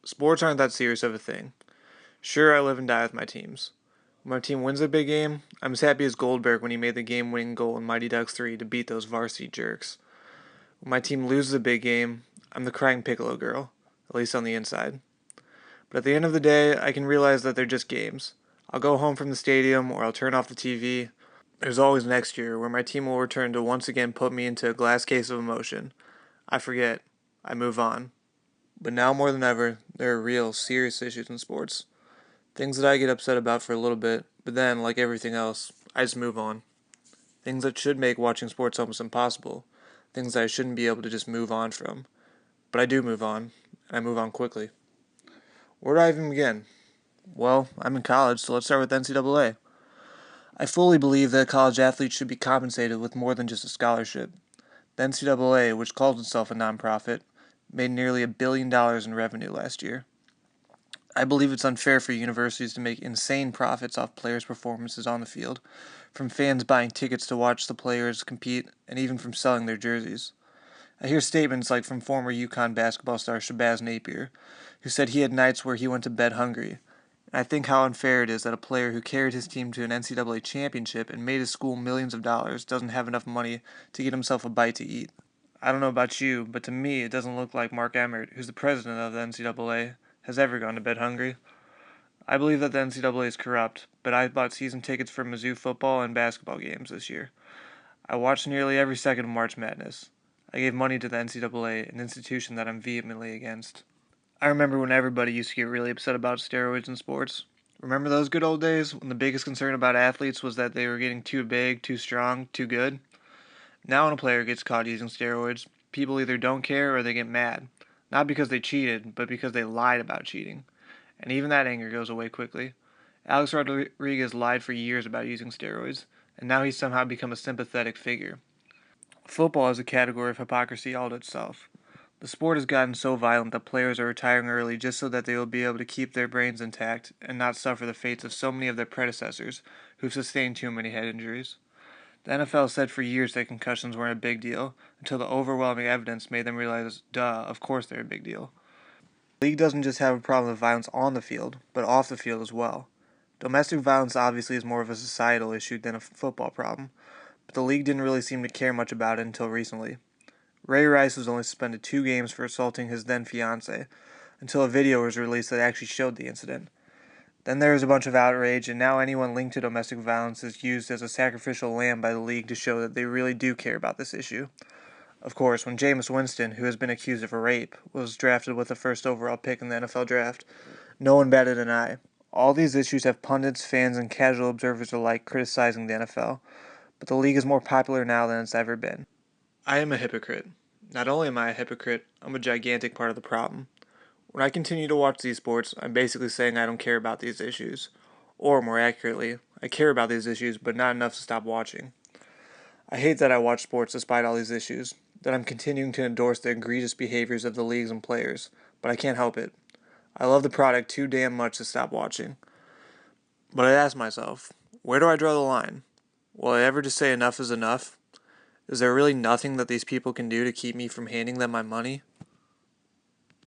Sports aren't that serious of a thing. Sure, I live and die with my teams. When my team wins a big game, I'm as happy as Goldberg when he made the game-winning goal in Mighty Ducks 3 to beat those varsity jerks. When my team loses a big game, I'm the crying Piccolo girl, at least on the inside. But at the end of the day, I can realize that they're just games. I'll go home from the stadium or I'll turn off the TV. There's always next year where my team will return to once again put me into a glass case of emotion. I forget. I move on. But now more than ever, there are real, serious issues in sports. Things that I get upset about for a little bit, but then, like everything else, I just move on. Things that should make watching sports almost impossible. Things that I shouldn't be able to just move on from. But I do move on, and I move on quickly. Where do I even begin? Well, I'm in college, so let's start with NCAA. I fully believe that college athletes should be compensated with more than just a scholarship. The NCAA, which calls itself a nonprofit, made nearly $1 billion in revenue last year. I believe it's unfair for universities to make insane profits off players' performances on the field, from fans buying tickets to watch the players compete, and even from selling their jerseys. I hear statements like from former UConn basketball star Shabazz Napier, who said he had nights where he went to bed hungry. And I think how unfair it is that a player who carried his team to an NCAA championship and made his school millions of dollars doesn't have enough money to get himself a bite to eat. I don't know about you, but to me it doesn't look like Mark Emmert, who's the president of the NCAA, has ever gone to bed hungry. I believe that the NCAA is corrupt, but I bought season tickets for Mizzou football and basketball games this year. I watched nearly every second of March Madness. I gave money to the NCAA, an institution that I'm vehemently against. I remember when everybody used to get really upset about steroids in sports. Remember those good old days when the biggest concern about athletes was that they were getting too big, too strong, too good? Now when a player gets caught using steroids, people either don't care or they get mad. Not because they cheated, but because they lied about cheating. And even that anger goes away quickly. Alex Rodriguez lied for years about using steroids, and now he's somehow become a sympathetic figure. Football is a category of hypocrisy all to itself. The sport has gotten so violent that players are retiring early just so that they will be able to keep their brains intact and not suffer the fates of so many of their predecessors who've sustained too many head injuries. The NFL said for years that concussions weren't a big deal until the overwhelming evidence made them realize, duh, of course they're a big deal. The league doesn't just have a problem with violence on the field, but off the field as well. Domestic violence obviously is more of a societal issue than a football problem, but the league didn't really seem to care much about it until recently. Ray Rice was only suspended 2 games for assaulting his then fiancée, until a video was released that actually showed the incident. Then there was a bunch of outrage, and now anyone linked to domestic violence is used as a sacrificial lamb by the league to show that they really do care about this issue. Of course, when Jameis Winston, who has been accused of a rape, was drafted with the first overall pick in the NFL draft, no one batted an eye. All these issues have pundits, fans, and casual observers alike criticizing the NFL, but the league is more popular now than it's ever been. I am a hypocrite. Not only am I a hypocrite, I'm a gigantic part of the problem. When I continue to watch these sports, I'm basically saying I don't care about these issues. Or, more accurately, I care about these issues, but not enough to stop watching. I hate that I watch sports despite all these issues, that I'm continuing to endorse the egregious behaviors of the leagues and players, but I can't help it. I love the product too damn much to stop watching. But I ask myself, where do I draw the line? Will I ever just say enough is enough? Is there really nothing that these people can do to keep me from handing them my money?